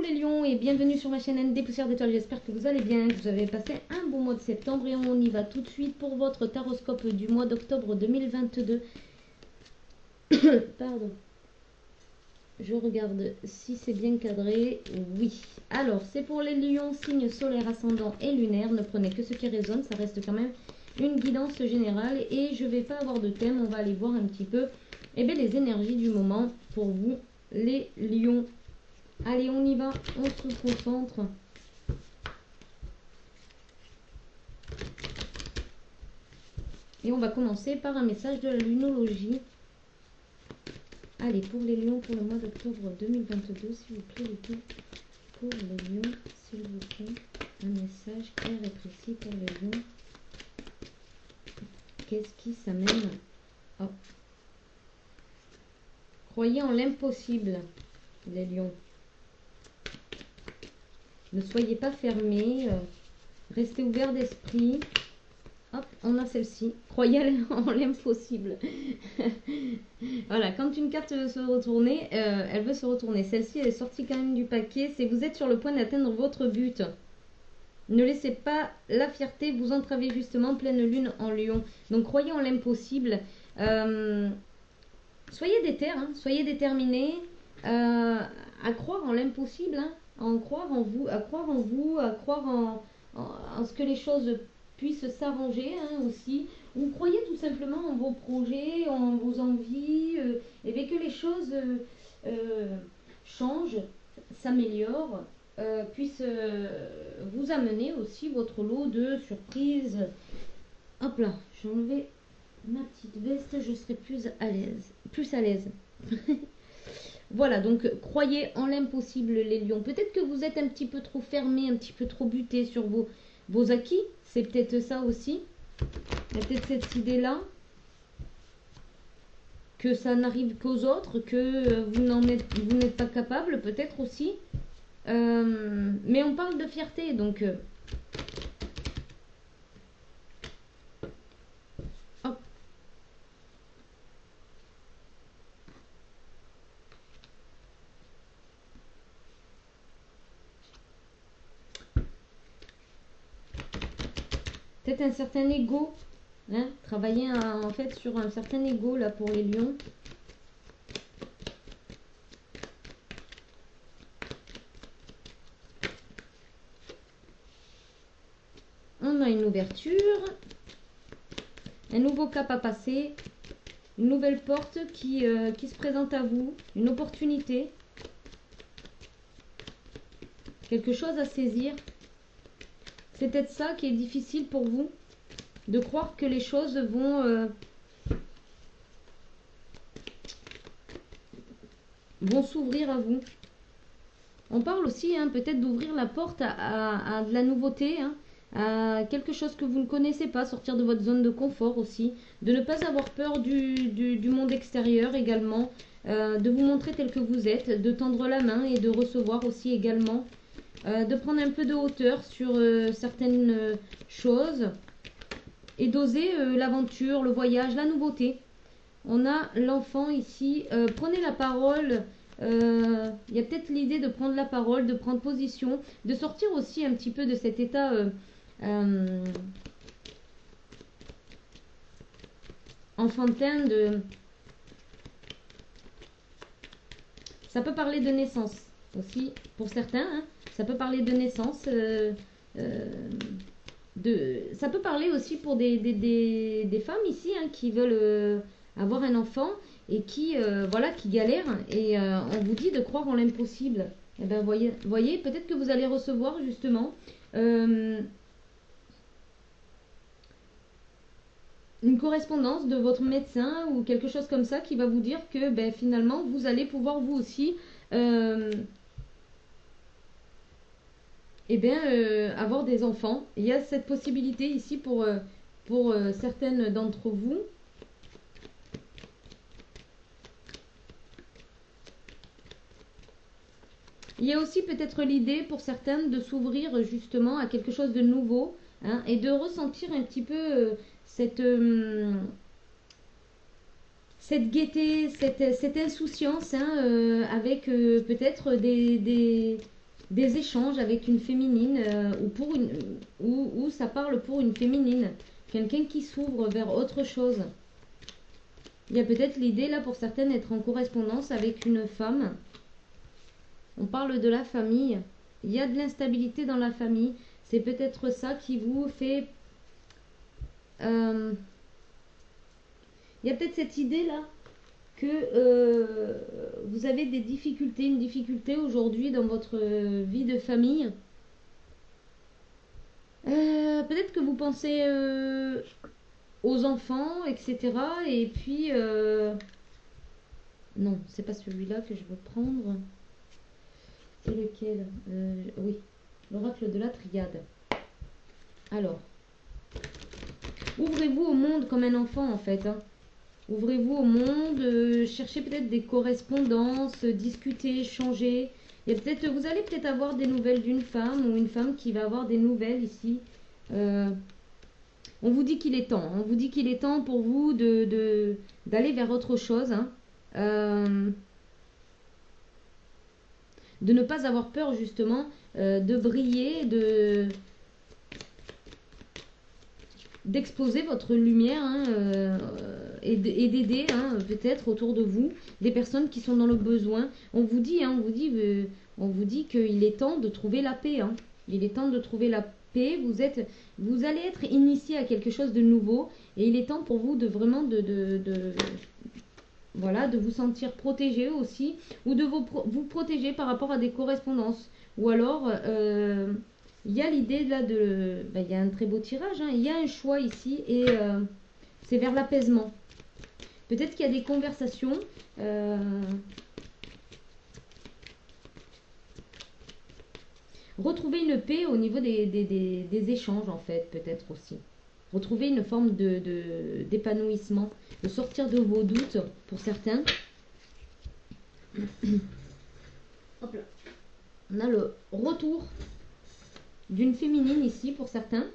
les lions et bienvenue sur ma chaîne ND Poussière d'étoiles, j'espère que vous allez bien, que vous avez passé un bon mois de septembre et on y va tout de suite pour votre taroscope du mois d'octobre 2022. Pardon, je regarde si c'est bien cadré, oui. Alors c'est pour les lions, signe solaire, ascendant et lunaire, ne prenez que ce qui résonne, ça reste quand même une guidance générale et je vais pas avoir de thème, on va aller voir un petit peu les énergies du moment pour vous les lions. Allez, on y va, on se concentre. Et on va commencer par un message de la lunologie. Allez, pour les lions, pour le mois d'octobre 2022, s'il vous plaît, les filles. Pour les lions, s'il vous plaît, un message clair et précis pour les lions. Qu'est-ce qui s'amène? Oh. Croyez en l'impossible, les lions. Ne soyez pas fermés, restez ouverts d'esprit. Hop, on a celle-ci. Croyez en l'impossible. Voilà, quand une carte veut se retourner, elle veut se retourner. Celle-ci, elle est sortie quand même du paquet. C'est vous êtes sur le point d'atteindre votre but. Ne laissez pas la fierté vous entraver justement, pleine lune en lion. Donc, croyez en l'impossible. Soyez déter, hein, soyez déterminés à croire en l'impossible, hein, à croire en vous, à croire en vous, à croire en ce que les choses puissent s'arranger, hein, aussi. Ou croyez tout simplement en vos projets, en vos envies, et bien que les choses changent, s'améliorent, puissent vous amener aussi votre lot de surprises. Hop là, j'ai enlevé ma petite veste, je serai plus à l'aise. Voilà, donc croyez en l'impossible les lions. Peut-être que vous êtes un petit peu trop fermés, un petit peu trop butés sur vos acquis. C'est peut-être ça aussi. Il y a peut-être cette idée-là. Que ça n'arrive qu'aux autres, que vous n'êtes pas capable, peut-être aussi. Mais on parle de fierté, donc... hop. Peut-être un certain ego, hein, travailler en fait sur un certain ego là pour les lions. On a une ouverture, un nouveau cap à passer, une nouvelle porte qui se présente à vous, une opportunité, quelque chose à saisir. C'est peut-être ça qui est difficile pour vous, de croire que les choses vont s'ouvrir à vous. On parle aussi, hein, peut-être d'ouvrir la porte à de la nouveauté, hein, à quelque chose que vous ne connaissez pas, sortir de votre zone de confort aussi, de ne pas avoir peur du monde extérieur également, de vous montrer tel que vous êtes, de tendre la main et de recevoir aussi également, de prendre un peu de hauteur sur certaines choses et d'oser l'aventure, le voyage, la nouveauté. On a l'enfant ici, prenez la parole. Il y a peut-être l'idée de prendre la parole, de prendre position, de sortir aussi un petit peu de cet état enfantin de... Ça peut parler de naissance aussi, pour certains, hein. Ça peut parler de naissance, ça peut parler aussi pour des femmes ici, hein, qui veulent avoir un enfant et qui voilà, qui galèrent, et on vous dit de croire en l'impossible. Et ben voyez, peut-être que vous allez recevoir justement une correspondance de votre médecin ou quelque chose comme ça qui va vous dire que ben, finalement vous allez pouvoir vous aussi avoir des enfants. Il y a cette possibilité ici pour certaines d'entre vous. Il y a aussi peut-être l'idée pour certaines de s'ouvrir justement à quelque chose de nouveau, hein, et de ressentir un petit peu cette gaieté, cette insouciance, hein, avec peut-être des des échanges avec une féminine ou ça parle pour une féminine. Quelqu'un qui s'ouvre vers autre chose. Il y a peut-être l'idée là pour certaines d'être en correspondance avec une femme. On parle de la famille. Il y a de l'instabilité dans la famille. C'est peut-être ça qui vous fait... il y a peut-être cette idée là que vous avez des difficultés, une difficulté aujourd'hui dans votre vie de famille. Peut-être que vous pensez aux enfants, etc. Et puis... non, c'est pas celui-là que je veux prendre. C'est lequel oui, l'oracle de la triade. Alors, ouvrez-vous au monde comme un enfant en fait. Hein. Ouvrez-vous au monde, cherchez peut-être des correspondances, discutez, échangez. Et peut-être, vous allez peut-être avoir des nouvelles d'une femme ou une femme qui va avoir des nouvelles ici. On vous dit qu'il est temps. On vous dit qu'il est temps pour vous d'aller vers autre chose. Hein. De ne pas avoir peur justement de briller, d'exposer votre lumière hein, et d'aider hein, peut-être autour de vous des personnes qui sont dans le besoin. On vous dit, hein, on vous dit qu'il est temps de trouver la paix. Hein. Il est temps de trouver la paix. Vous allez être initié à quelque chose de nouveau et il est temps pour vous de vraiment voilà, de vous sentir protégé aussi ou de vous protéger par rapport à des correspondances. Ou alors, il y a l'idée là de... Ben, il y a un très beau tirage, hein, il y a un choix ici et c'est vers l'apaisement. Peut-être qu'il y a des conversations. Retrouver une paix au niveau des échanges en fait, peut-être aussi. Retrouver une forme d'épanouissement, de sortir de vos doutes pour certains. Hop là. On a le retour d'une féminine ici pour certains.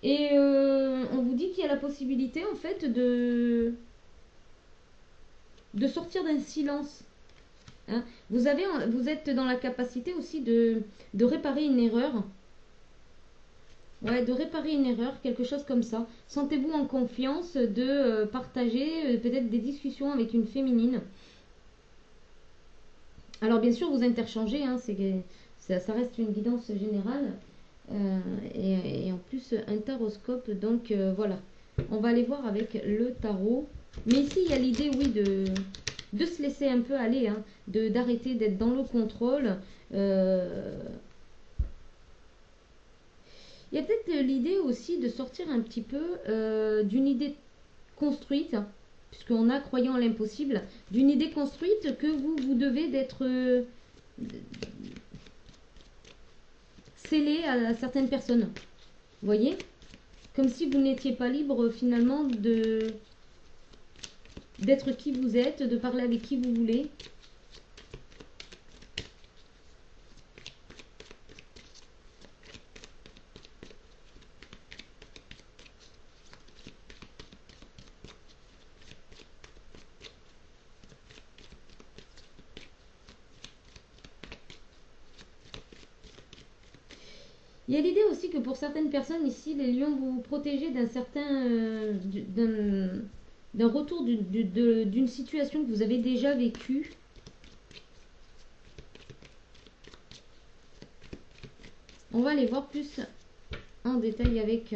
Et on vous dit qu'il y a la possibilité en fait de sortir d'un silence. Hein. Vous êtes dans la capacité aussi de réparer une erreur. Ouais, de réparer une erreur, quelque chose comme ça. Sentez-vous en confiance de partager peut-être des discussions avec une féminine. Alors bien sûr, vous interchangez, hein, ça reste une guidance générale. Et en plus, un taroscope, donc voilà. On va aller voir avec le tarot. Mais ici, il y a l'idée, oui, de se laisser un peu aller, hein, d'arrêter d'être dans le contrôle. Il y a peut-être l'idée aussi de sortir un petit peu d'une idée construite, puisqu'on a croyant à l'impossible, d'une idée construite que vous devez d'être scellé à certaines personnes. Vous voyez? Comme si vous n'étiez pas libre finalement d'être qui vous êtes, de parler avec qui vous voulez. Il y a l'idée aussi que pour certaines personnes ici, les lions vont vous protéger d'un certain... d'un retour d'une situation que vous avez déjà vécue. On va aller voir plus en détail avec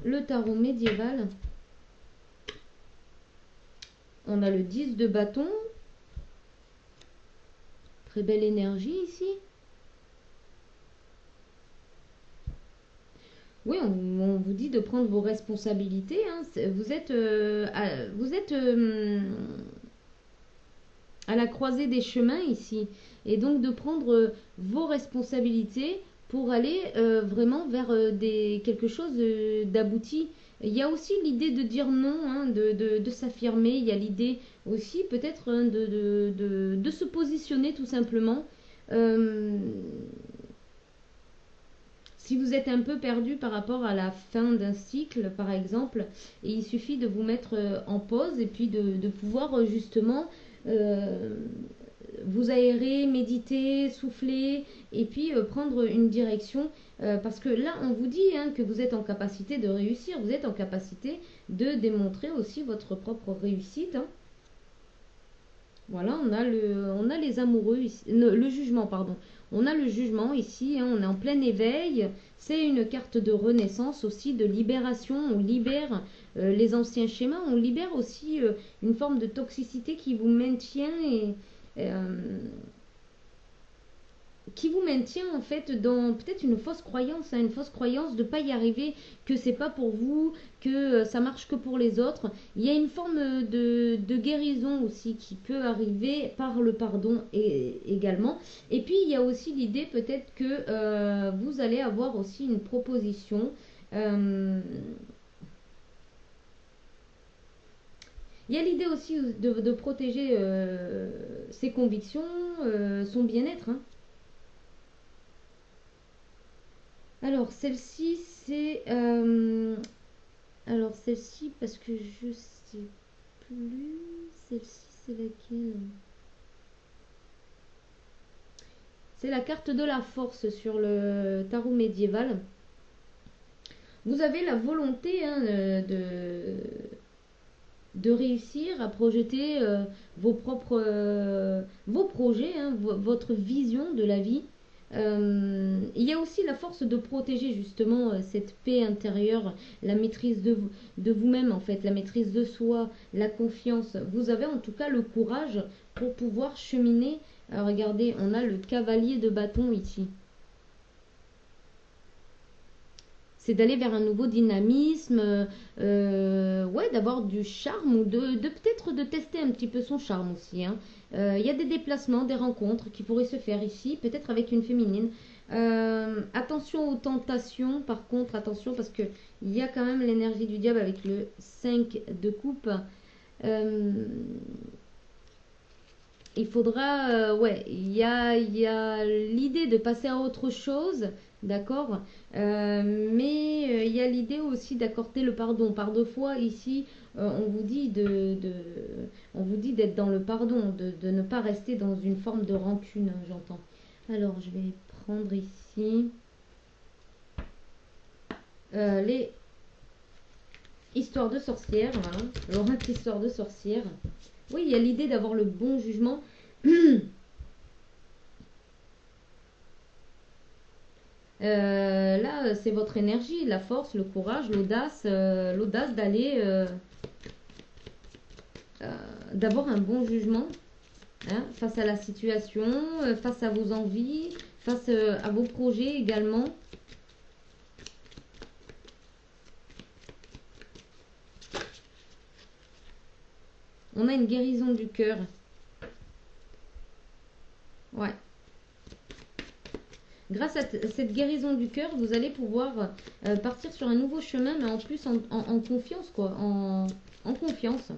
le tarot médiéval. On a le 10 de bâton. Très belle énergie ici. Oui, on vous dit de prendre vos responsabilités. Hein. Vous êtes à la croisée des chemins ici. Et donc de prendre vos responsabilités pour aller vraiment vers quelque chose d'abouti. Il y a aussi l'idée de dire non, hein, de s'affirmer. Il y a l'idée aussi peut-être hein, de se positionner tout simplement. Si vous êtes un peu perdu par rapport à la fin d'un cycle, par exemple, et il suffit de vous mettre en pause et puis de pouvoir justement vous aérer, méditer, pouvez souffler et puis prendre une direction. Parce que là, on vous dit hein, que vous êtes en capacité de réussir, vous êtes en capacité de démontrer aussi votre propre réussite. Hein. Voilà, on a les amoureux, ici, le jugement, pardon. On a le jugement ici, hein, on est en plein éveil. C'est une carte de renaissance aussi, de libération. On libère les anciens schémas, on libère aussi une forme de toxicité qui vous maintient qui vous maintient en fait dans peut-être une fausse croyance, hein, une fausse croyance de ne pas y arriver, que c'est pas pour vous, que ça marche que pour les autres. Il y a une forme de guérison aussi qui peut arriver par le pardon également. Et puis il y a aussi l'idée peut-être que vous allez avoir aussi une proposition. Il y a l'idée aussi de protéger ses convictions, son bien-être. Hein. Alors, celle-ci, c'est... alors, celle-ci, parce que je sais plus... Celle-ci, c'est laquelle? C'est la carte de la force sur le tarot médiéval. Vous avez la volonté hein, de réussir à projeter vos propres... vos projets, hein, votre vision de la vie. Il y a aussi la force de protéger justement cette paix intérieure, la maîtrise de vous-même en fait, la maîtrise de soi, la confiance. Vous avez en tout cas le courage pour pouvoir cheminer. Regardez, on a le cavalier de bâton ici. C'est d'aller vers un nouveau dynamisme, ouais, d'avoir du charme ou de peut-être de tester un petit peu son charme aussi. Hein. Il y a des déplacements, des rencontres qui pourraient se faire ici, peut-être avec une féminine. Attention aux tentations, par contre, attention parce que il y a quand même l'énergie du diable avec le 5 de coupe. Il faudra, ouais, il y a l'idée de passer à autre chose, d'accord, mais il y a l'idée aussi d'accorder le pardon. Par deux fois ici, on vous dit on vous dit d'être dans le pardon, de ne pas rester dans une forme de rancune, hein, j'entends. Alors, je vais prendre ici les histoires de sorcières, voilà, l'oracle histoire de sorcières. Oui, il y a l'idée d'avoir le bon jugement. Là, c'est votre énergie, la force, le courage, l'audace d'aller, d'avoir un bon jugement hein, face à la situation, face à vos envies, face à vos projets également. On a une guérison du cœur. Ouais. Grâce à cette guérison du cœur, vous allez pouvoir partir sur un nouveau chemin, mais en plus en confiance, quoi. En confiance.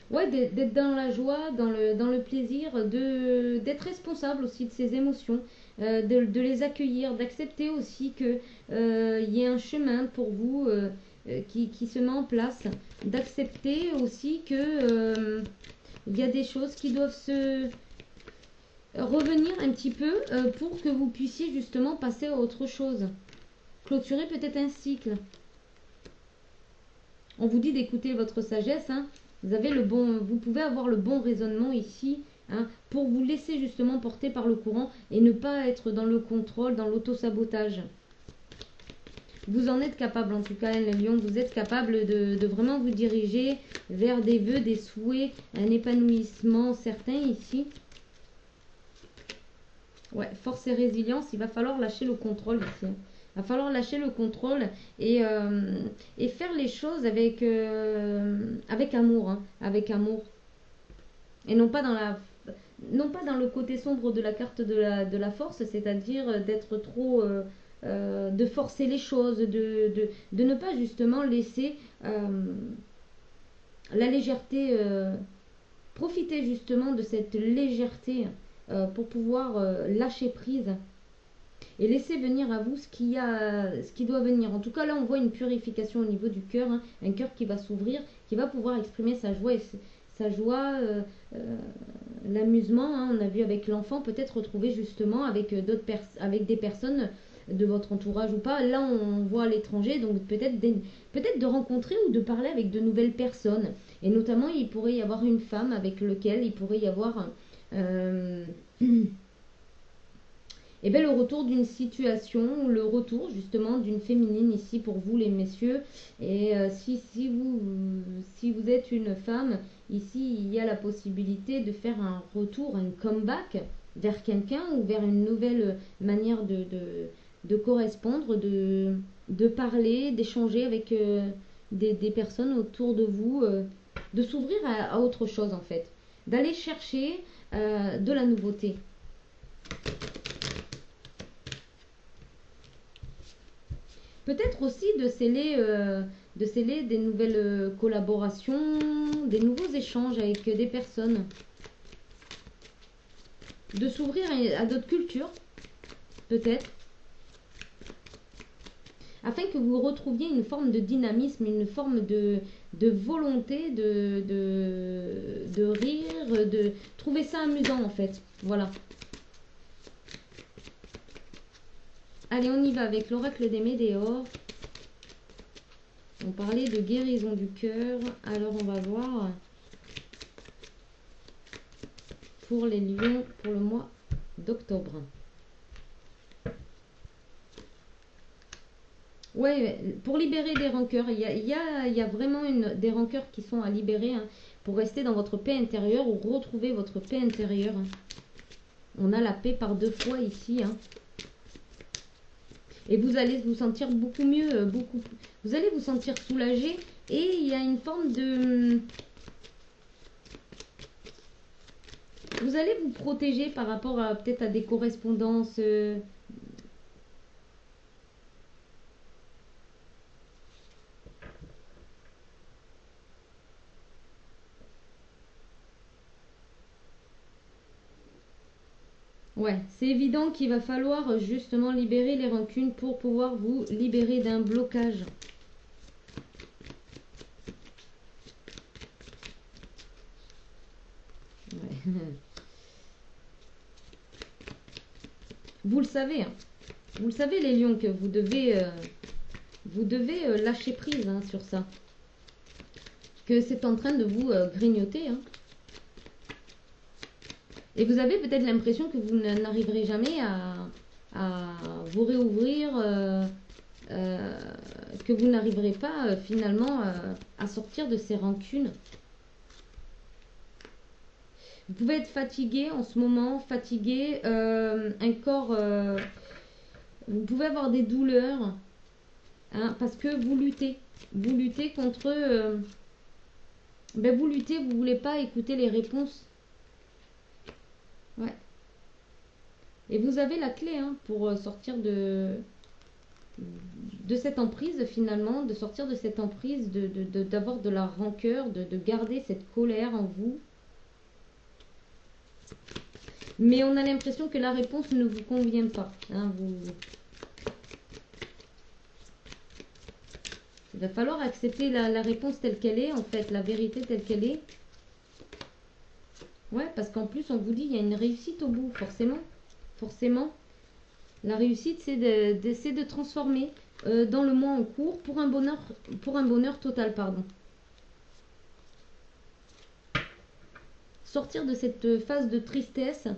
Ouais, d'être dans la joie, dans le plaisir, d'être responsable aussi de ses émotions, de les accueillir, d'accepter aussi que y ait un chemin pour vous qui se met en place, d'accepter aussi que il y a des choses qui doivent se revenir un petit peu pour que vous puissiez justement passer à autre chose. Clôturer peut-être un cycle. On vous dit d'écouter votre sagesse, hein. Vous pouvez avoir le bon raisonnement ici hein, pour vous laisser justement porter par le courant et ne pas être dans le contrôle, dans l'auto-sabotage. Vous en êtes capable en tout cas, les lions, vous êtes capable de vraiment vous diriger vers des vœux, des souhaits, un épanouissement certain ici. Ouais, force et résilience, il va falloir lâcher le contrôle ici. Il va falloir lâcher le contrôle et faire les choses avec amour. Hein, avec amour. Et non pas dans le côté sombre de la carte de la force, c'est-à-dire d'être trop... de forcer les choses, de ne pas justement laisser la légèreté... profiter justement de cette légèreté pour pouvoir lâcher prise et laisser venir à vous ce qui doit venir. En tout cas, là, on voit une purification au niveau du cœur, hein, un cœur qui va s'ouvrir, qui va pouvoir exprimer sa joie euh, l'amusement. Hein, on a vu avec l'enfant, peut-être retrouver justement avec avec des personnes de votre entourage ou pas. Là, on voit à l'étranger, donc peut-être de rencontrer ou de parler avec de nouvelles personnes. Et notamment, il pourrait y avoir une femme avec laquelle il pourrait y avoir et bien le retour d'une situation, le retour justement d'une féminine ici pour vous les messieurs. Et si vous êtes une femme, ici il y a la possibilité de faire un retour, un comeback vers quelqu'un ou vers une nouvelle manière de correspondre, de parler, d'échanger avec des personnes autour de vous, de s'ouvrir à autre chose en fait, d'aller chercher de la nouveauté. Peut-être aussi de sceller des nouvelles collaborations, des nouveaux échanges avec des personnes. De s'ouvrir à d'autres cultures, peut-être. Afin que vous retrouviez une forme de dynamisme, une forme de volonté de rire, de trouver ça amusant en fait. Voilà. Allez, on y va avec l'oracle des Médéors. On parlait de guérison du cœur. Alors, on va voir pour les lions pour le mois d'octobre. Ouais, pour libérer des rancœurs. Il y a vraiment des rancœurs qui sont à libérer hein, pour rester dans votre paix intérieure ou retrouver votre paix intérieure. On a la paix par 2 fois ici. Hein. Et vous allez vous sentir beaucoup mieux, vous allez vous sentir soulagé et il y a une forme de... Vous allez vous protéger par rapport à peut-être à des correspondances. Ouais, c'est évident qu'il va falloir justement libérer les rancunes pour pouvoir vous libérer d'un blocage. Ouais. Vous le savez, hein. Vous le savez les lions que vous devez lâcher prise hein, sur ça. Que c'est en train de vous grignoter. Hein. Et vous avez peut-être l'impression que vous n'arriverez jamais à vous réouvrir, que vous n'arriverez pas finalement à sortir de ces rancunes. Vous pouvez être fatigué en ce moment, fatigué, un corps... vous pouvez avoir des douleurs, hein, parce que vous luttez. Vous luttez contre... vous luttez, vous ne voulez pas écouter les réponses. Ouais. Et vous avez la clé hein, pour sortir de cette emprise finalement, de sortir de cette emprise, d'avoir de la rancœur, de garder cette colère en vous. Mais on a l'impression que la réponse ne vous convient pas. Hein, Il va falloir accepter la réponse telle qu'elle est, en fait, la vérité telle qu'elle est. Ouais, parce qu'en plus, on vous dit, il y a une réussite au bout, forcément. Forcément. La réussite, c'est de transformer dans le mois en cours pour un bonheur total, pardon. Sortir de cette phase de tristesse.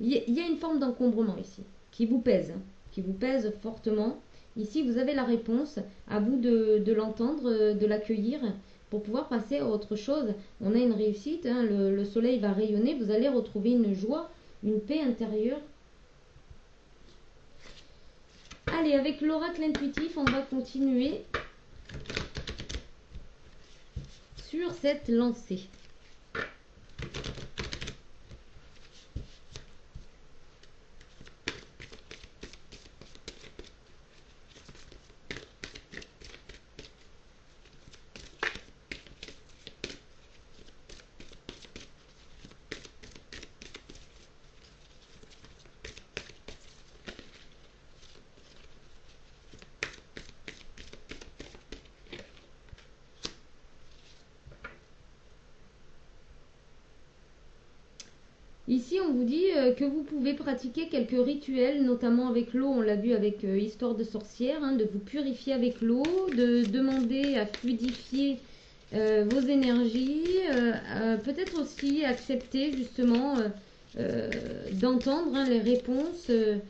Il y a une forme d'encombrement ici, qui vous pèse fortement. Ici, vous avez la réponse, à vous de l'entendre, de l'accueillir, pour pouvoir passer à autre chose. On a une réussite, hein, le soleil va rayonner, vous allez retrouver une joie, une paix intérieure. Allez, avec l'oracle intuitif, on va continuer sur cette lancée. Ici, on vous dit que vous pouvez pratiquer quelques rituels, notamment avec l'eau. On l'a vu avec Histoire de sorcière, hein, de vous purifier avec l'eau, de demander à fluidifier vos énergies. Peut-être aussi accepter justement d'entendre hein, les réponses, de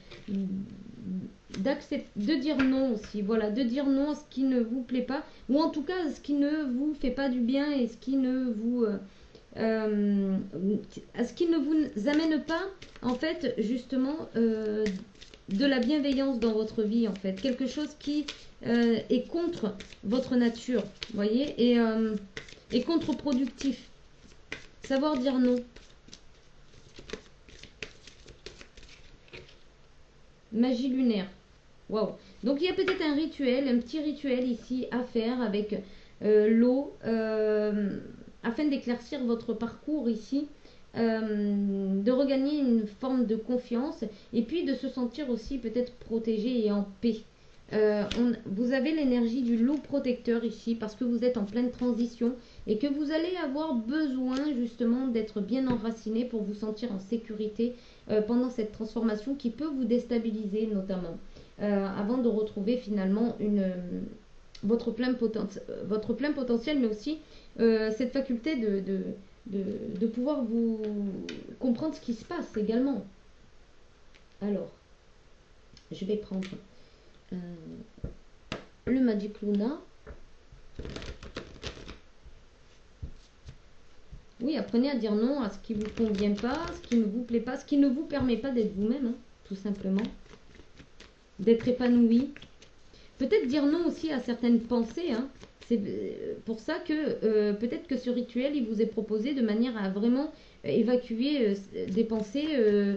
dire non aussi. Voilà, de dire non à ce qui ne vous plaît pas, ou en tout cas à ce qui ne vous fait pas du bien et ce qui ne vous... à ce qui ne vous amène pas en fait justement de la bienveillance dans votre vie en fait, quelque chose qui est contre votre nature, voyez, et contre-productif. Savoir dire non. Magie lunaire. Waouh. Donc il y a peut-être un rituel, un petit rituel ici à faire avec l'eau afin d'éclaircir votre parcours ici, de regagner une forme de confiance et puis de se sentir aussi peut-être protégé et en paix. Vous avez l'énergie du loup protecteur ici parce que vous êtes en pleine transition et que vous allez avoir besoin justement d'être bien enraciné pour vous sentir en sécurité pendant cette transformation qui peut vous déstabiliser notamment avant de retrouver finalement votre plein potentiel, mais aussi cette faculté de pouvoir vous comprendre ce qui se passe également. Alors, je vais prendre le Magic Luna. Oui, apprenez à dire non à ce qui ne vous convient pas, ce qui ne vous plaît pas, ce qui ne vous permet pas d'être vous-même, hein, tout simplement. D'être épanoui. Peut-être dire non aussi à certaines pensées, hein. C'est pour ça que peut-être que ce rituel, il vous est proposé de manière à vraiment évacuer des pensées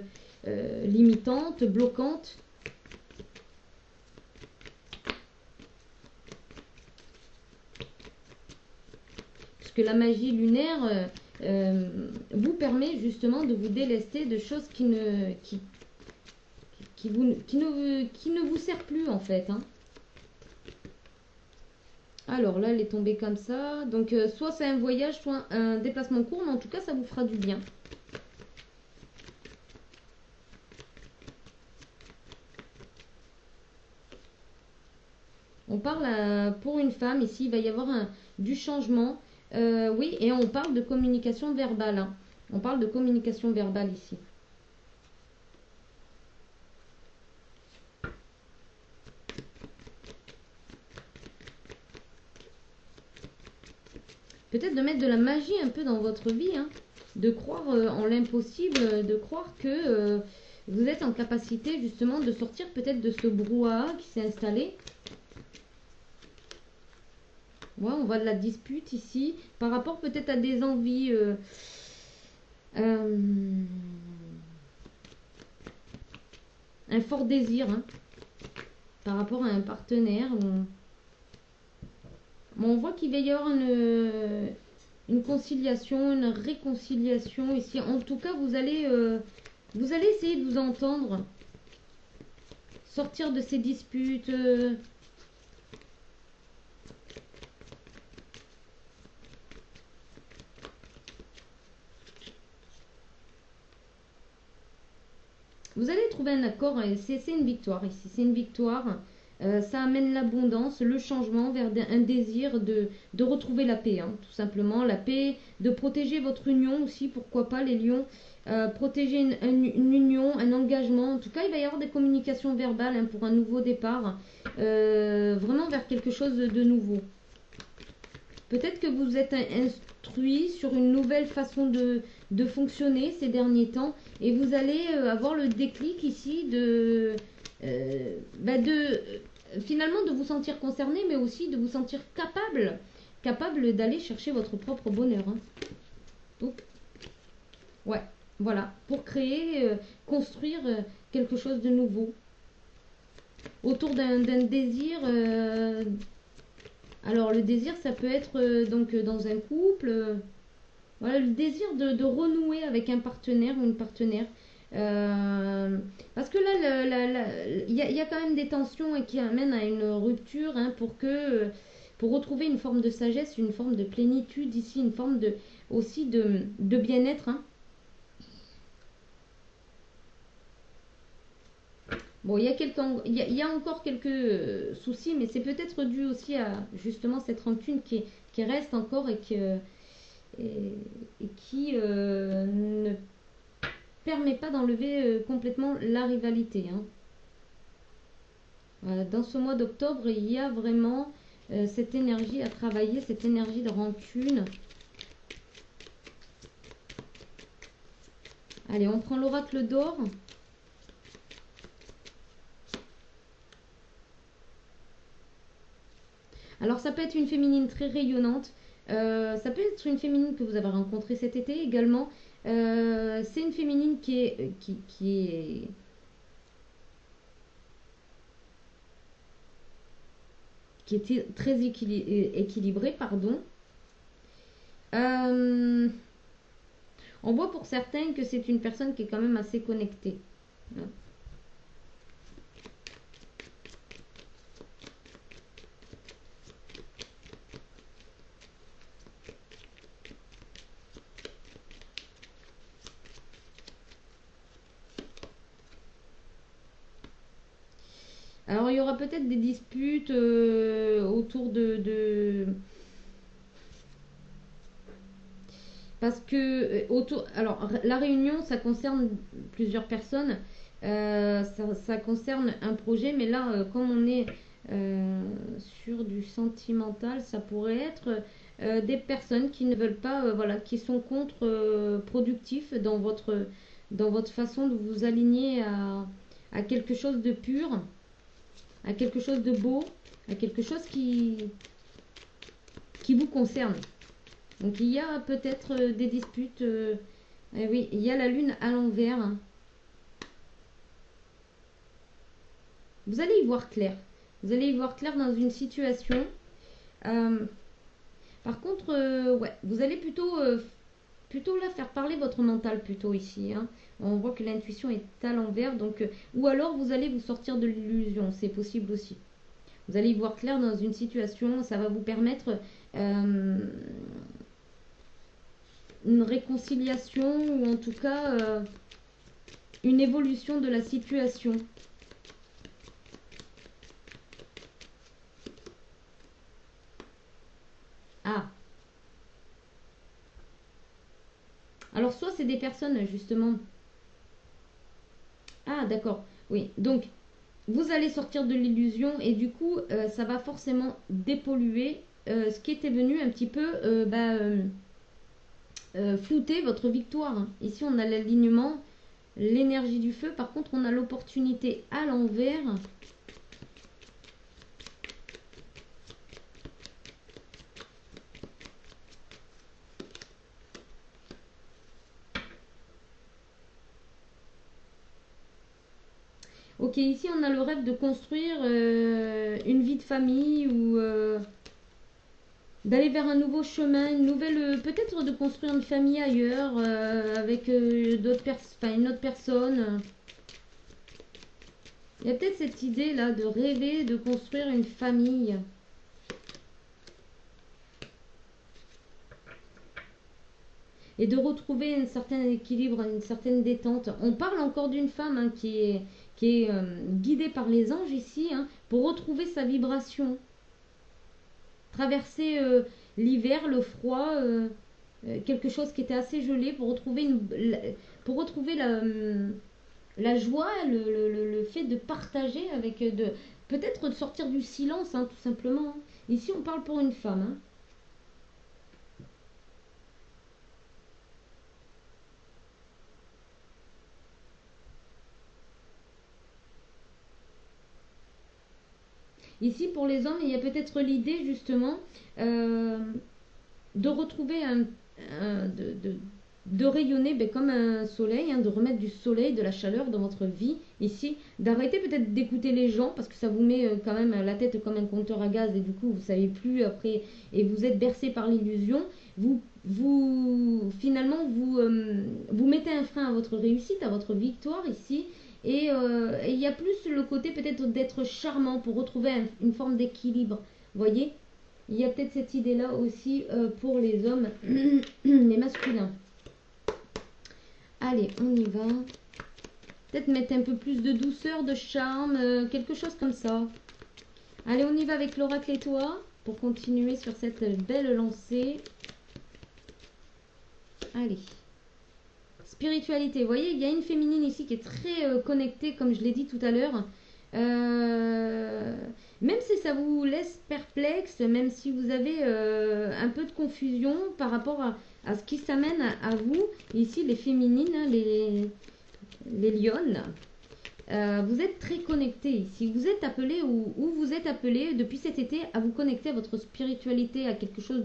limitantes, bloquantes. Parce que la magie lunaire vous permet justement de vous délester de choses qui ne vous sert plus en fait, hein. Alors là, elle est tombée comme ça. Donc, soit c'est un voyage, soit un déplacement court, mais en tout cas, ça vous fera du bien. On parle pour une femme, ici, il va y avoir du changement. Oui, et on parle de communication verbale, hein. On parle de communication verbale ici. Peut-être de mettre de la magie un peu dans votre vie, hein. De croire en l'impossible, de croire que vous êtes en capacité justement de sortir peut-être de ce brouhaha qui s'est installé. Ouais, on voit de la dispute ici, par rapport peut-être à des envies. Un fort désir, hein, par rapport à un partenaire. On voit qu'il va y avoir une conciliation, une réconciliation ici. En tout cas, vous allez essayer de vous entendre, sortir de ces disputes. Vous allez trouver un accord et c'est une victoire ici. C'est une victoire. Ça amène l'abondance, le changement vers un désir de retrouver la paix, hein, tout simplement. La paix, de protéger votre union aussi, pourquoi pas les lions. Protéger une union, un engagement. En tout cas, il va y avoir des communications verbales hein, pour un nouveau départ. Vraiment vers quelque chose de nouveau. Peut-être que vous êtes instruit sur une nouvelle façon de fonctionner ces derniers temps et vous allez avoir le déclic ici finalement de vous sentir concerné mais aussi de vous sentir capable d'aller chercher votre propre bonheur, hein. Donc, ouais, voilà, pour créer, construire quelque chose de nouveau autour d'un désir. Alors le désir, ça peut être donc dans un couple, voilà, le désir de renouer avec un partenaire ou une partenaire. Parce que là, il y a quand même des tensions qui amènent à une rupture hein, pour retrouver une forme de sagesse, une forme de plénitude ici, une forme aussi de bien-être, hein. Bon, il y a encore quelques soucis, mais c'est peut-être dû aussi à justement cette rancune qui reste encore et, et qui ne permet pas d'enlever complètement la rivalité, hein. Voilà, dans ce mois d'octobre, il y a vraiment cette énergie à travailler, cette énergie de rancune. Allez, on prend l'oracle d'or. Alors, ça peut être une féminine très rayonnante. Ça peut être une féminine que vous avez rencontrée cet été également. C'est une féminine qui était très équilibrée, pardon. Euh, on voit pour certains que c'est une personne qui est quand même assez connectée. Alors, il y aura peut-être des disputes autour parce que alors la réunion, ça concerne plusieurs personnes, ça concerne un projet, mais là, comme on est sur du sentimental, ça pourrait être des personnes qui ne veulent pas, voilà, qui sont contre-productifs dans votre façon de vous aligner à quelque chose de pur, à quelque chose de beau, à quelque chose qui vous concerne. Donc il y a peut-être des disputes. Oui, il y a la lune à l'envers. Vous allez y voir clair. Vous allez y voir clair dans une situation. Euh, Par contre, ouais, vous allez plutôt là faire parler votre mental plutôt ici, hein. On voit que l'intuition est à l'envers, donc ou alors vous allez vous sortir de l'illusion, c'est possible aussi. Vous allez y voir clair dans une situation, ça va vous permettre une réconciliation ou en tout cas une évolution de la situation. Ah, alors soit c'est des personnes justement. Ah, d'accord. Oui, donc vous allez sortir de l'illusion et du coup ça va forcément dépolluer ce qui était venu un petit peu flouter votre victoire, hein. Ici on a l'alignement, l'énergie du feu, par contre on a l'opportunité à l'envers. Ok, ici on a le rêve de construire une vie de famille ou d'aller vers un nouveau chemin, une nouvelle, peut-être de construire une famille ailleurs avec une autre personne. Il y a peut-être cette idée là de rêver de construire une famille et de retrouver un certain équilibre, une certaine détente. On parle encore d'une femme, hein, qui est guidée par les anges ici, hein, pour retrouver sa vibration, traverser l'hiver, le froid, quelque chose qui était assez gelé pour retrouver la joie, le fait de partager avec peut-être de sortir du silence, hein, tout simplement, hein. Ici on parle pour une femme, hein. Ici pour les hommes il y a peut-être l'idée justement euh, de retrouver de rayonner, ben, comme un soleil, hein, de remettre du soleil, de la chaleur dans votre vie ici, d'arrêter peut-être d'écouter les gens parce que ça vous met quand même la tête comme un compteur à gaz et du coup vous savez plus après et vous êtes bercé par l'illusion. Vous finalement vous mettez un frein à votre réussite, à votre victoire ici. Et il y a plus le côté peut-être d'être charmant pour retrouver une forme d'équilibre. Voyez, il y a peut-être cette idée-là aussi pour les hommes, les masculins. Allez, on y va. Peut-être mettre un peu plus de douceur, de charme, quelque chose comme ça. Allez, on y va avec l'oracle et toi pour continuer sur cette belle lancée. Allez. Spiritualité. Vous voyez, il y a une féminine ici qui est très connectée, comme je l'ai dit tout à l'heure. Même si ça vous laisse perplexe, même si vous avez un peu de confusion par rapport à ce qui s'amène à vous, ici les féminines, hein, les lionnes, vous êtes très connectés ici. Vous êtes appelés ou vous êtes appelés depuis cet été à vous connecter à votre spiritualité, à quelque chose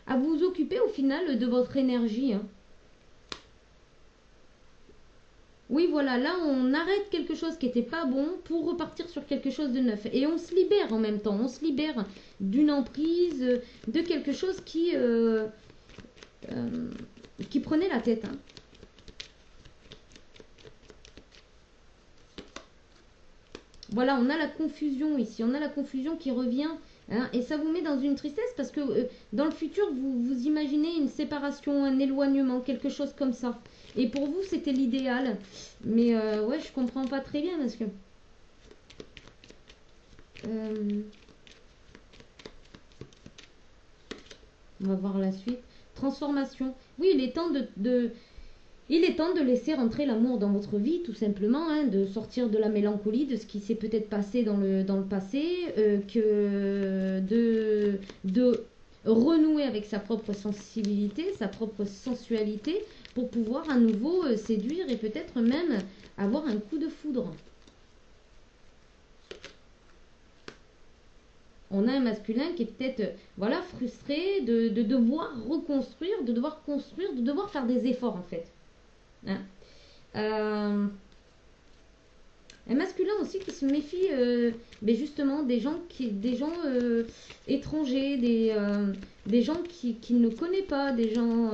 à vous occuper au final de votre énergie. Hein. Oui, voilà, là on arrête quelque chose qui n'était pas bon pour repartir sur quelque chose de neuf. Et on se libère en même temps, on se libère d'une emprise, de quelque chose qui prenait la tête. Hein. Voilà, on a la confusion ici, on a la confusion qui revient. Hein, et ça vous met dans une tristesse parce que dans le futur, vous imaginez une séparation, un éloignement, quelque chose comme ça. Et pour vous, c'était l'idéal. Mais ouais, je comprends pas très bien parce que... on va voir la suite. Transformation. Oui, il est temps il est temps de laisser rentrer l'amour dans votre vie, tout simplement, hein, de sortir de la mélancolie, de ce qui s'est peut-être passé dans le passé, de renouer avec sa propre sensibilité, sa propre sensualité, pour pouvoir à nouveau séduire et peut-être même avoir un coup de foudre. On a un masculin qui est peut-être voilà, frustré de devoir reconstruire, de devoir construire, de devoir faire des efforts en fait. Hein. Un masculin aussi qui se méfie mais justement des gens étrangers, des gens qui ne connaît pas, des gens...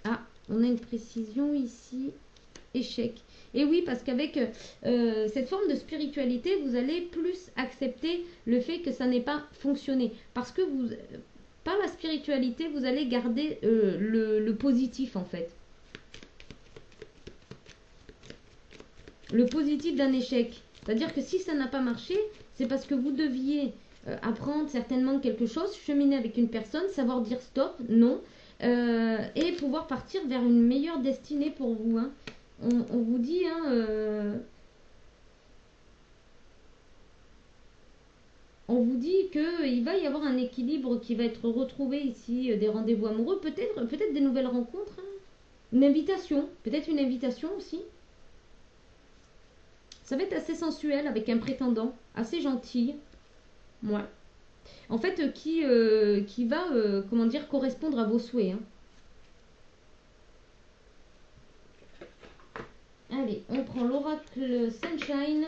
Ah, on a une précision ici, échec. Et oui, parce qu'avec cette forme de spiritualité, vous allez plus accepter le fait que ça n'ait pas fonctionné. Parce que par la spiritualité, vous allez garder le positif en fait. Le positif d'un échec. C'est-à-dire que si ça n'a pas marché, c'est parce que vous deviez apprendre certainement quelque chose, cheminer avec une personne, savoir dire stop, non, et pouvoir partir vers une meilleure destinée pour vous. Hein. On vous dit, hein, on vous dit qu'il va y avoir un équilibre qui va être retrouvé ici, des rendez-vous amoureux, peut-être des nouvelles rencontres, hein. Une invitation, peut-être une invitation aussi. Ça va être assez sensuel avec un prétendant, assez gentil. Ouais. En fait, qui va, comment dire, correspondre à vos souhaits. Hein. Allez, on prend l'oracle Sunshine.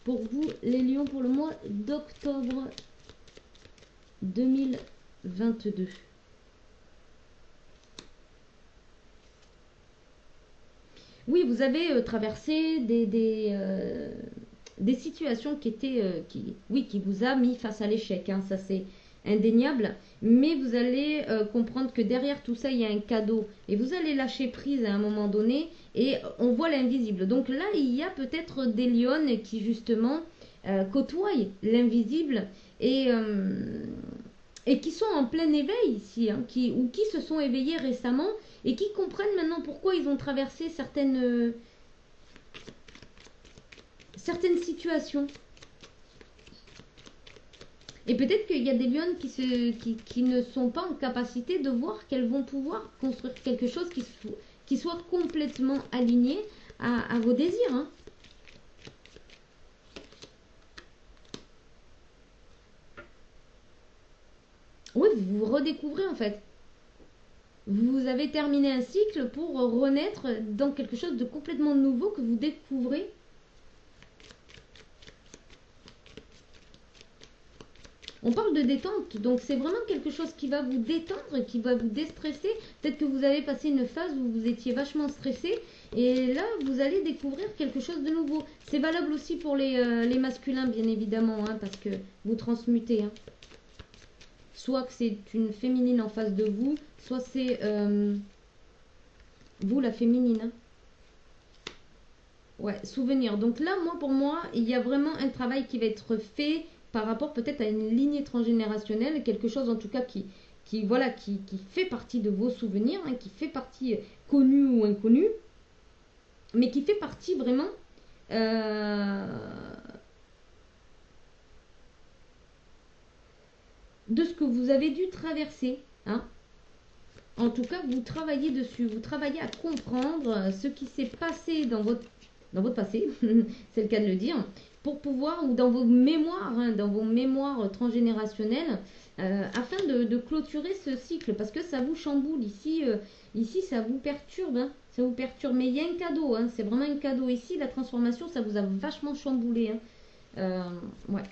Pour vous, les lions, pour le mois d'octobre 2022. Oui, vous avez traversé des situations qui étaient, qui vous a mis face à l'échec. Hein, ça c'est indéniable. Mais vous allez comprendre que derrière tout ça, il y a un cadeau. Et vous allez lâcher prise à un moment donné. Et on voit l'invisible. Donc là, il y a peut-être des lionnes qui justement côtoient l'invisible et qui sont en plein éveil ici, hein, ou qui se sont éveillés récemment et qui comprennent maintenant pourquoi ils ont traversé certaines situations. Et peut-être qu'il y a des lionnes qui ne sont pas en capacité de voir qu'elles vont pouvoir construire quelque chose qui soit complètement aligné à vos désirs. Hein. Oui, vous vous redécouvrez en fait. Vous avez terminé un cycle pour renaître dans quelque chose de complètement nouveau que vous découvrez. On parle de détente, donc c'est vraiment quelque chose qui va vous détendre, qui va vous déstresser. Peut-être que vous avez passé une phase où vous étiez vachement stressé Et là, vous allez découvrir quelque chose de nouveau. C'est valable aussi pour les masculins, bien évidemment, hein, parce que vous transmutez. Hein. Soit que c'est une féminine en face de vous, soit c'est vous, la féminine. Hein. Ouais, souvenir. Donc là, pour moi, il y a vraiment un travail qui va être fait par rapport peut-être à une lignée transgénérationnelle, quelque chose en tout cas qui fait partie de vos souvenirs, hein, qui fait partie connu ou inconnu, mais qui fait partie vraiment de ce que vous avez dû traverser. Hein. En tout cas, vous travaillez dessus, vous travaillez à comprendre ce qui s'est passé dans votre passé, c'est le cas de le dire, pour pouvoir, ou dans vos mémoires, hein, dans vos mémoires transgénérationnelles, afin de clôturer ce cycle, parce que ça vous chamboule ici, ici ça vous perturbe, hein, ça vous perturbe, mais il y a un cadeau, hein, c'est vraiment un cadeau ici, la transformation, ça vous a vachement chamboulé, hein. Ouais.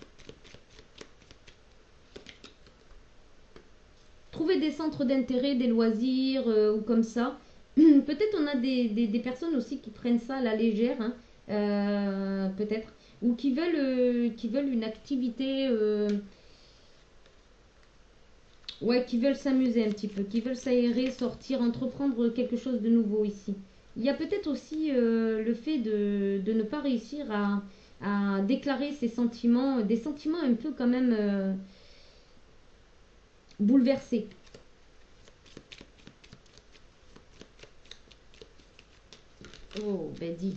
Trouver des centres d'intérêt, des loisirs, ou comme ça. Peut-être on a des personnes aussi qui prennent ça à la légère, hein, peut-être, ou qui veulent une activité, ouais, qui veulent s'amuser un petit peu, qui veulent s'aérer, sortir, entreprendre quelque chose de nouveau ici. Il y a peut-être aussi le fait de ne pas réussir à déclarer ses sentiments, des sentiments un peu quand même bouleversés. Oh, ben dis.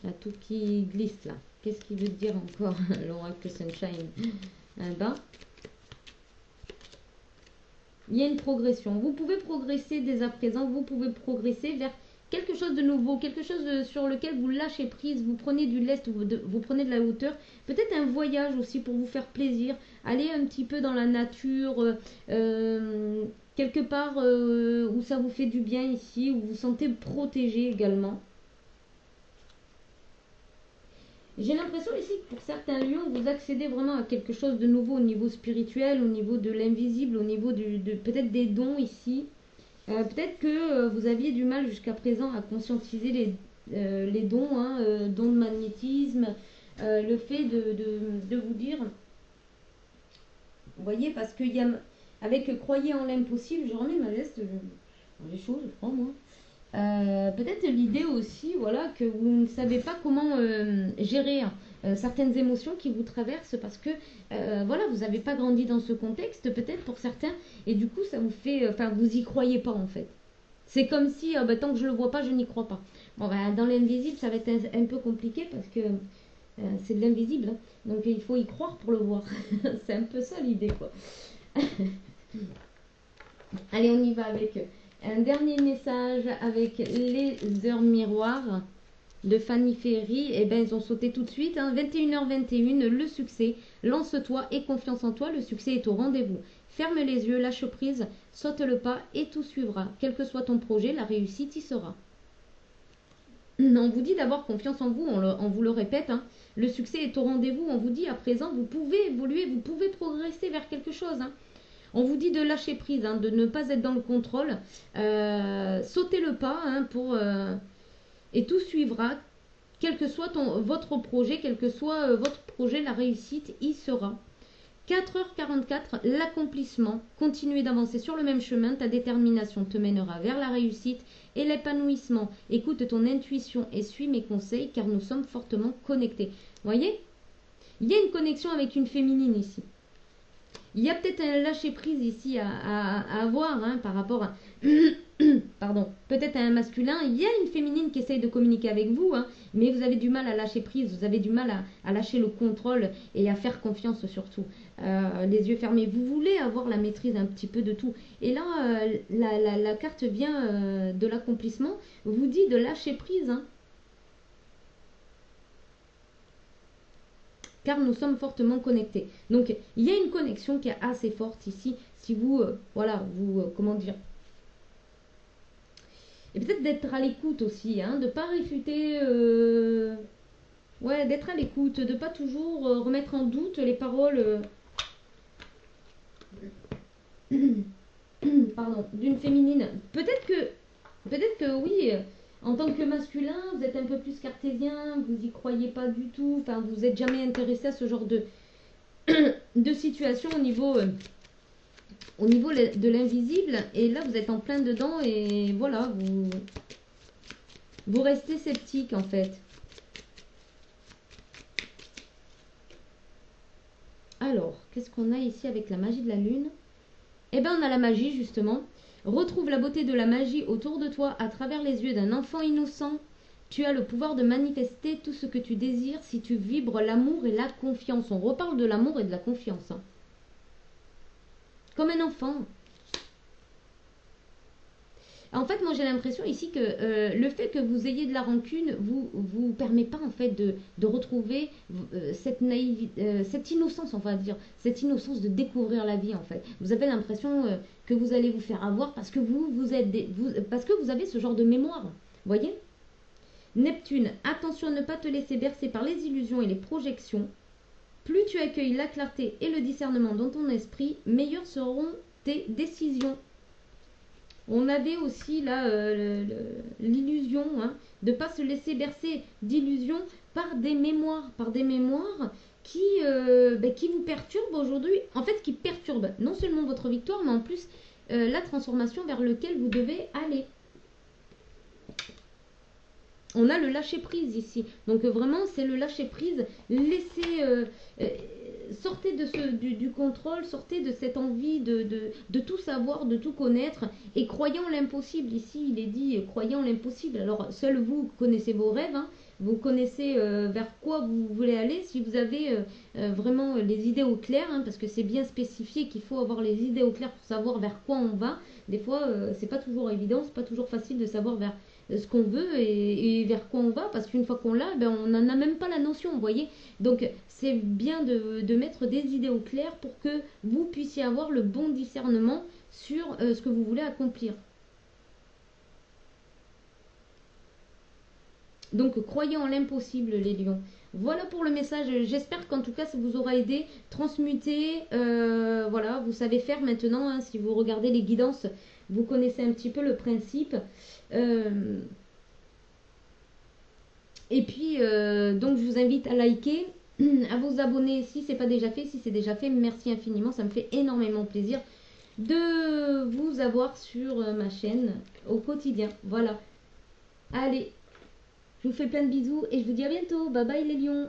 Là, tout qui glisse là. Qu'est-ce qu'il veut dire encore, l'oracle Sunshine? Ben, il y a une progression. Vous pouvez progresser dès à présent. Vous pouvez progresser vers quelque chose de nouveau, quelque chose sur lequel vous lâchez prise. Vous prenez du lest, vous prenez de la hauteur. Peut-être un voyage aussi pour vous faire plaisir. Aller un petit peu dans la nature, quelque part où ça vous fait du bien ici, où vous vous sentez protégé également. J'ai l'impression ici que pour certains lions, vous accédez vraiment à quelque chose de nouveau au niveau spirituel, au niveau de l'invisible, au niveau peut-être des dons ici. Peut-être que vous aviez du mal jusqu'à présent à conscientiser les dons, hein, dons de magnétisme, le fait de vous dire, vous voyez, parce qu'il y a, avec croyez en l'impossible, je remets ma veste, j'ai chaud, je crois, moi. Peut-être l'idée aussi, voilà, que vous ne savez pas comment gérer certaines émotions qui vous traversent parce que, voilà, vous n'avez pas grandi dans ce contexte, peut-être pour certains, et du coup, ça vous fait, enfin, vous y croyez pas en fait. C'est comme si, bah, tant que je le vois pas, je n'y crois pas. Bon, bah, dans l'invisible, ça va être un peu compliqué parce que c'est de l'invisible, hein. Donc il faut y croire pour le voir. C'est un peu ça l'idée, quoi. Allez, on y va avec un dernier message avec les heures miroirs de Fanny Ferry. Et ben, ils ont sauté tout de suite. Hein. 21h21, le succès. Lance-toi et confiance en toi. Le succès est au rendez-vous. Ferme les yeux, lâche prise, saute le pas et tout suivra. Quel que soit ton projet, la réussite y sera. On vous dit d'avoir confiance en vous, on vous le répète. Hein. Le succès est au rendez-vous. On vous dit à présent, vous pouvez évoluer, vous pouvez progresser vers quelque chose. Hein. On vous dit de lâcher prise, hein, de ne pas être dans le contrôle. Sautez le pas hein, et tout suivra. Quel que soit votre projet, quel que soit votre projet, la réussite y sera. 4h44, l'accomplissement. Continuez d'avancer sur le même chemin. Ta détermination te mènera vers la réussite et l'épanouissement. Écoute ton intuition et suis mes conseils car nous sommes fortement connectés. Voyez, il y a une connexion avec une féminine ici. Il y a peut-être un lâcher-prise ici à avoir hein, par rapport à... Pardon, peut-être un masculin. Il y a une féminine qui essaye de communiquer avec vous, hein, mais vous avez du mal à lâcher prise, vous avez du mal à lâcher le contrôle et à faire confiance surtout. Les yeux fermés, vous voulez avoir la maîtrise un petit peu de tout. Et là, la carte vient de l'accomplissement, vous dit de lâcher prise, hein. Car nous sommes fortement connectés. Donc, il y a une connexion qui est assez forte ici. Si vous, voilà, comment dire. Et peut-être d'être à l'écoute aussi, hein, de ne pas réfuter. Ouais, d'être à l'écoute, de ne pas toujours remettre en doute les paroles. Pardon, d'une féminine. Peut-être que Peut-être que oui, en tant que masculin, vous êtes un peu plus cartésien, vous y croyez pas du tout, enfin vous n'êtes jamais intéressé à ce genre de situation au niveau de l'invisible, et là vous êtes en plein dedans, et voilà, vous restez sceptique en fait. Alors, qu'est-ce qu'on a ici avec la magie de la lune? Eh bien, on a la magie, justement. Retrouve la beauté de la magie autour de toi à travers les yeux d'un enfant innocent. Tu as le pouvoir de manifester tout ce que tu désires si tu vibres l'amour et la confiance. On reparle de l'amour et de la confiance, hein. Comme un enfant. En fait, moi j'ai l'impression ici que le fait que vous ayez de la rancune vous permet pas en fait de retrouver cette cette innocence, on va dire, cette innocence de découvrir la vie en fait. Vous avez l'impression que vous allez vous faire avoir parce que parce que vous avez ce genre de mémoire. Voyez? Neptune, attention à ne pas te laisser bercer par les illusions et les projections. Plus tu accueilles la clarté et le discernement dans ton esprit, meilleures seront tes décisions. On avait aussi là l'illusion, hein, de ne pas se laisser bercer d'illusions par des mémoires qui vous perturbent aujourd'hui, en fait qui perturbent non seulement votre victoire, mais en plus la transformation vers laquelle vous devez aller. On a le lâcher prise ici. Donc vraiment, c'est le lâcher prise. Laissez, sortez du contrôle, sortez de cette envie de tout savoir, de tout connaître. Et croyant l'impossible. Ici, il est dit, croyant l'impossible. Alors, seul vous connaissez vos rêves, hein. Vous connaissez vers quoi vous voulez aller. Si vous avez vraiment les idées au clair, hein, parce que c'est bien spécifié qu'il faut avoir les idées au clair pour savoir vers quoi on va. Des fois, c'est pas toujours évident, c'est pas toujours facile de savoir vers ce qu'on veut et vers quoi on va, parce qu'une fois qu'on l'a, ben, on n'en a même pas la notion, vous voyez. Donc c'est bien de mettre des idées au clair pour que vous puissiez avoir le bon discernement sur ce que vous voulez accomplir. Donc croyez en l'impossible, les lions. Voilà pour le message. J'espère qu'en tout cas ça vous aura aidé. Transmuter, voilà, vous savez faire maintenant, hein. Si vous regardez les guidances, vous connaissez un petit peu le principe. Euh, et puis, donc je vous invite à liker, à vous abonner si c'est pas déjà fait. Si c'est déjà fait, merci infiniment. Ça me fait énormément plaisir de vous avoir sur ma chaîne au quotidien. Voilà. Allez, je vous fais plein de bisous et je vous dis à bientôt. Bye bye les lions.